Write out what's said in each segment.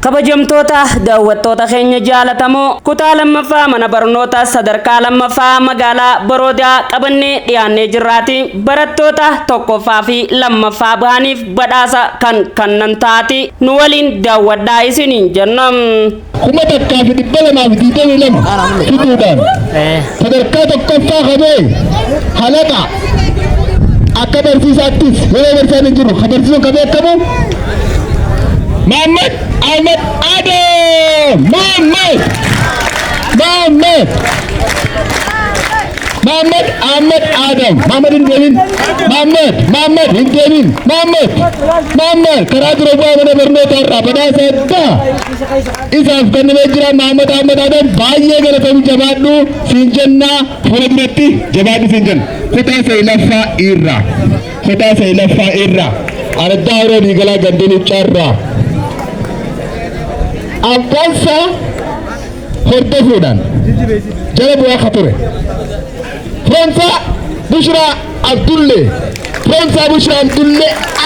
kabajamtoota daawwattoota keenya jaalatamoo kutaa lammaffaa mana barnoota sadarkaa lammaffaa magaalaa Boroodaa qabannee dhiyaannee jirraati. Barattoota tokkoffaa fi lammaffaa bahaniif badhaasa kan kannan taati nu waliin daawwadhaa isiniin jennam. Kuma takkaa fi dhibba lamaa fi 22 fiduudhaan sadarkaa tokkoffaa qabee halaqa akka barsiisaattis yeroo barsiisaan hin jiru barsiisuun qabee akkamu Muhammad Ahmed Adam Muhammad Ahmed Adam Muhammad Indebin Muhammad Indebin Muhammad karaa dura bu'aa mana barnootaa irraa badhaasa addaa isaaf kennamee jira. Muhammad Ahmed Adam baay'ee galatoomii jabaadhu siin jennaa fuula duratti jabaadhu siin jenna. Kutaa sa'ilaffaa irraa addaa yeroo diigalaa gandeen ibcaarraa Abbaansa hordofuudhaan jala bu'aa ka ture. Firoomsa Bushraa Abdullee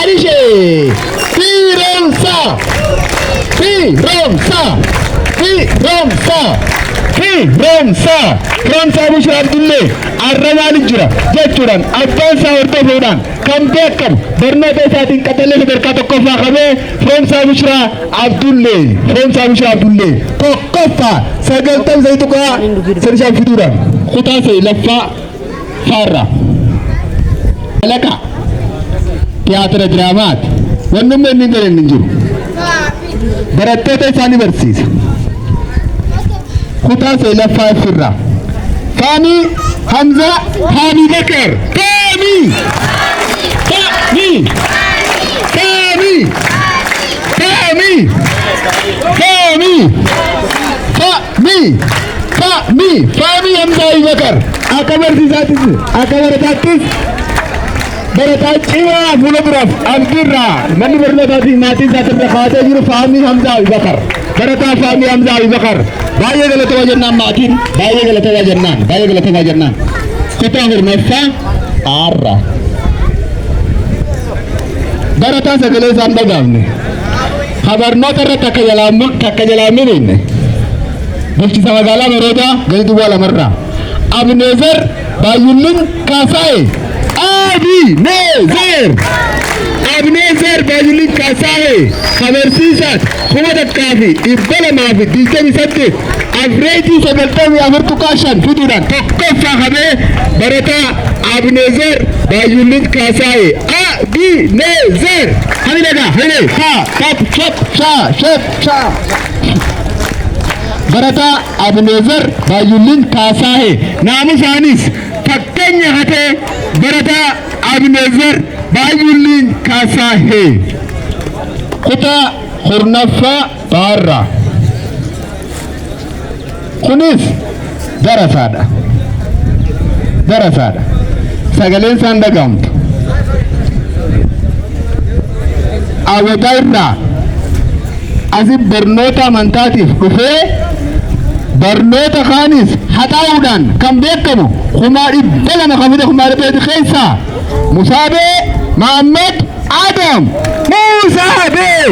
Arishee Firoomsa Bushraa Abdullee arrabaan jira jechuudhaan abbaansa hordofuudhaan kan beekamu barnoota isaatiin qaxalee sadarkaa tokkoffaa qabee Firoomsa Bushraa Abdullee tokkoffaa 90 tuqaa sanishaan fiduudhaan kutaa sa'ilaffaa faarra alaqa tiyaatira diraamaati wannummaa inni galeen hin jiru barattoota isaanii barsiisa. kutaa sa'ilaffaa firra Fahmi Hamza Fahmi Bakar Fahmi Hamza Bakar akka barsiisaatis akka barataattis barataa cimaa fuula duraaf abdirraa manni barnootaatiin maatiin isaatirra kaa'atee jiru Fahmi Hamza Bakar barataa Fahmi Hamza Bakar baay'ee galatooma jennaan maatiin baay'ee galatooma jennaan kutaa hirmaffaa aarra barataa sagalee isaan dhagaafne habarnoota irratti akka jalaaminne bulchiinsa magaalaa Boroodaa gadi duwwaa lamarraa Abnezer Baay'ullin Kaasaa'e Abnezer Baay'ullin Kaasaa'e habarsiisaat kuma takkaa fi dhibba lamaa fi 28 avreejii 94 tuqaa 5 fiduudhaan tokkoffaa qabee barataa Abnezer Baay'ullin Kaasaa'e Abnezer barataa Abnezer Baay'ullin Kaasaa'e naamusaanis fakkeenya hatee barataa Abnezer Baay'ullin Kaasaa'e kutaa hornaffaa baarraa kunis darasaadha sagaleen isaan dhagahamtu awwataa irraa asii barnoota amantaatiif dhufee barnoota kaanis haxaa'uudhaan kan beekamu kumaa 200 kan fide kumaa 100 keessaa Musaabee Muhammad Adam Musaabee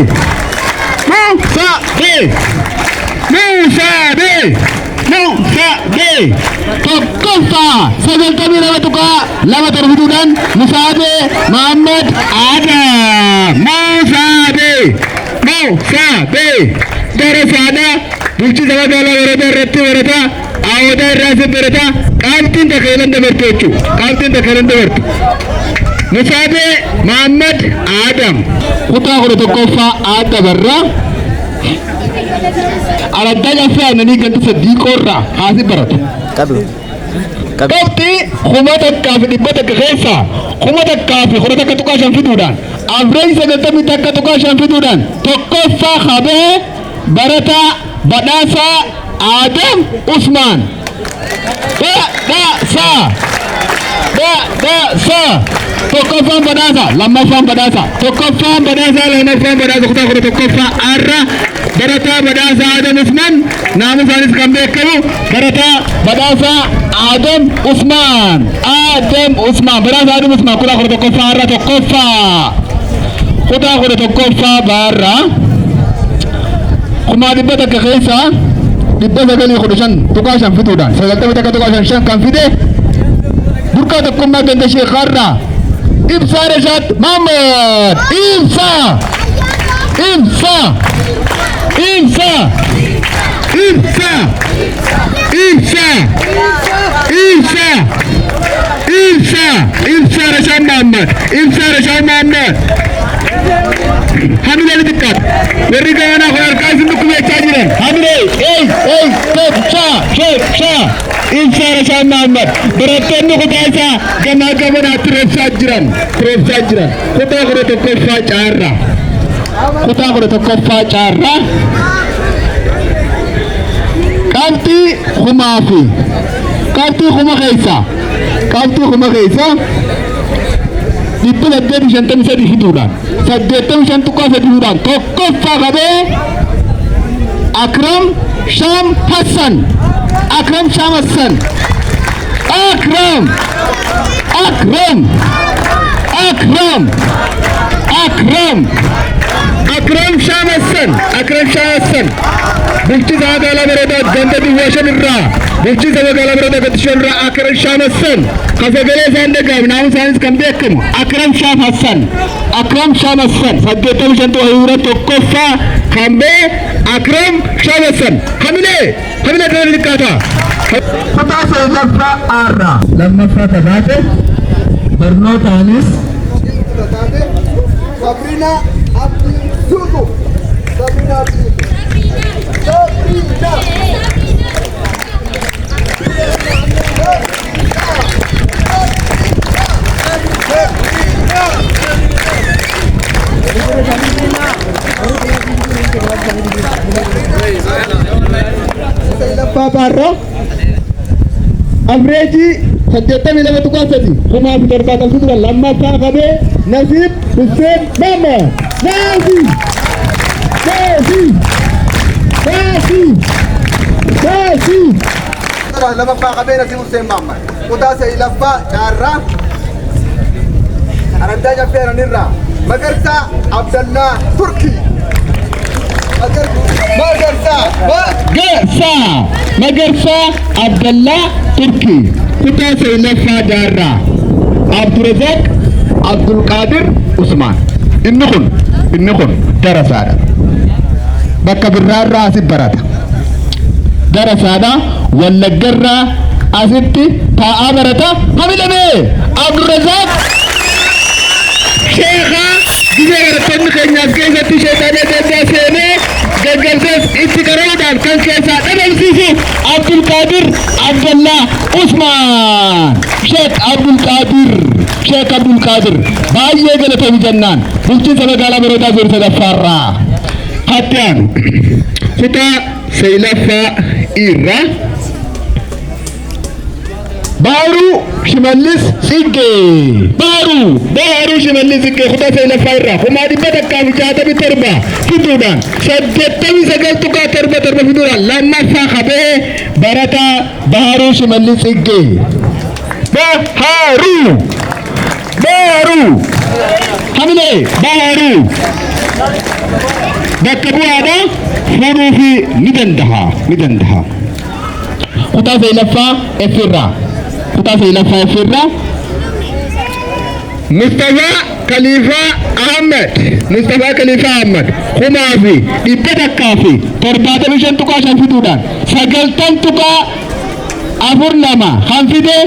tokkoffaa 92 tuqaa 2 torbiduudhaan Musaabee Muhammad Adam Musaabee darasaadha bulchiinsa magaalaa Boroodaa irratti barataa awwataa irraas barataa qaamtiin takkeelan dabartu Musaabee Muhammad Adam kutaa 11ffaa adda barraa araddaa gaffee aananii ganda sadiiqoorraa haasi baratu qabxii kuma takkaa fi dhibba takka keessaa kuma takkaa fi 10 tuqaa 5 fiduudhaan avreejii 90 tuqaa 5 fiduudhaan tokkoffaa qabee barataa badhaasaa Adam Usman tokkoffaan badhaasa lammaffaan badhaasa tokkoffaan badhaasa lammaffaan badhaasa kutaa 11ffaa arra barataa badhaasa Adam Usman naamusaanis kan beekamu barataa badhaasa Adam Usman badhaasa Adam Usman kutaa 11ffaa arra tokkoffaa kutaa 11ffaa baarraa kuma dibbata akka keessa dhibba sagalii kudha shan tuqaa shan fituudhaan sagaltamii takka tuqaa shan kan fide durkaa tokkummaa ganda sheekaarraa Ibsaa Rashaad Mahammad Ibsaa Ibsaa Ibsaa Ibsaa Ibsaa Ibsaa Ibsaa Rashaad Mahammad Ibsaa Rashaad Mahammad Hamile dikkat warri gaana ko harkaa isin dukkubechaa jiran Hamile Shee Ibsaa Rashaad Mahammad barattoonni kutaa isaa gamaa gamanaatti reebsaa jiran kutaa kudha tokkoffaa caarraa qabxii kumaa fi qabxii kuma keessa dhibba saddeetii shantamii sadii fiduudhaan 85 fiduudhaan tokkoffaa qabee Akram Sham Hassan Akram Sham Hassan Akram Sham Hassan bulchiinsa magaalaa Bareedaa ganda duwwaa shanirraa bulchiinsa magaalaa Bareedaa ganda shanirraa Akram Sham Hassan kasagalee isaan dhagaaf naamu isaanis kan beekamu Akram Sham Hassan 85 hiriira tokkoffaa kan bee Akram Sham Hassan Hamile kana dhiqqaata kutaa sadaffaa aarraa lammaffaa taate barnootaanis Sabrina Abdi Yusuf. Sabrina Abdi Yusuf. Paparra Amreji saddeettamii lama tuqaa sadi kumaa fi torbaatamii fidura lammaffaa qabee Nasiib Hussein Mahammad Nasiib lamaffaa qabee Nasiib Hussein Mahammad kutaa sadaffaa caarraa Araddaa Jaffeeranirraa Magarsaa Abdallaa Turkii Magarsaa Abdallaa Turkii kutaa sadaffaa jaarraa Abdurazak Abdulqaadir Usmaan inni kun darasaadha bakka birraarraa asii barata darasaadha Wallaggarraa asitti taa'aa barata hamilamee Abdurazak Sheekha gizee barattoonni keenyaaf keessatti sheexanee gaddaa seenee gaggarsees itti qaruudhaan kan keessaa dhabamsiisu Abdulqaadir Abdallaa Usmaan Sheek Abdulqaadir baay'ee galatoomii jennaan bulchiinsa magaalaa Bareedaa zoonii sadaffaarraa Hattiyaan kutaa sadaffaa irraa Baaruu Shimallis Siggee kutaa sadaffaa irraa kumaa dhibba takkaa fi 67 fiduudhaan 89 tuqaa torba fiduudhaan lammaffaa qabee barataa Baaruu Shimallis Siggee Baaruu Hamilee Baaruu bakka bu'aadha fuudhuu fi ni danda'a kutaa sadaffaa F-irraa Mustafa Khalifa Ahmed kumaa fi dhibba takkaa fi 75 tuqaa shan fiduudhaan 90 tuqaa afur lama kan fide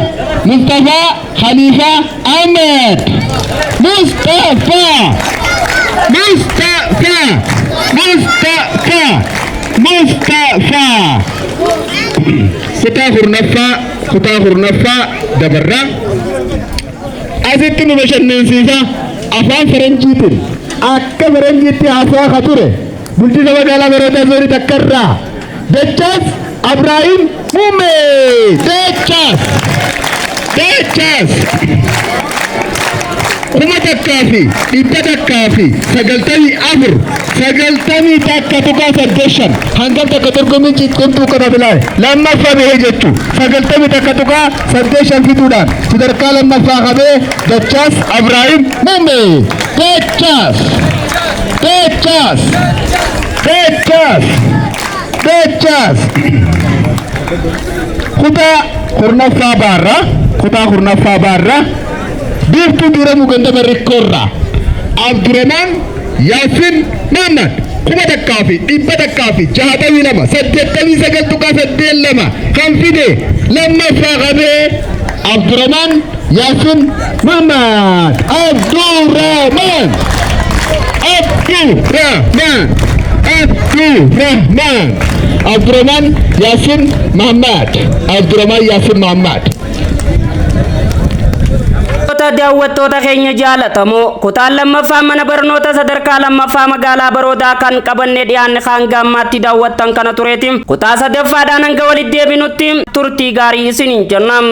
Mustafa Khalifa Ahmed Mustafa kutaa kurnaffaa dabarraa asitti nu bashannansiisa afaan faranjiitiin akka faranjiitti haasaa ka ture bulchiinsa magaalaa Bareedaa zoonii takkarraa Dachaas Abrahiim Muummee Dachaas kuma takkaa fi dhibba takkaa fi 90 takka tuqaa 8 hangam takka dorgommii ciccimtuu kana bilaa'e lammaffaa bahee jechuu 90 takka tuqaa 8 fiduudhaan sadarkaa lammaffaa qabee Dachaas Abrahiim Muummee Dachaas Dechas. Kuta kurnaffaa baarra. Biiftuu Duramuu ganda Barrikorraa. Abdurrahman Yaasin Muhammad. 1,162 89.82 kan fide lammaffaa qabee Abdurrahman Yaasin Muhammad. Abdurrahman Yaasin Muhammad. daawwattoota keenya jaalatamoo kutaan lammaffaa mana barnoota sadarkaa lammaffaa magaalaa Baroodaa kan qabannee dhiyaanne kan gammaatti daawwattan kana tureetiin kutaa sadaffaadhaan hanga walitti deebinutti turtii gaarii isiniin jennam.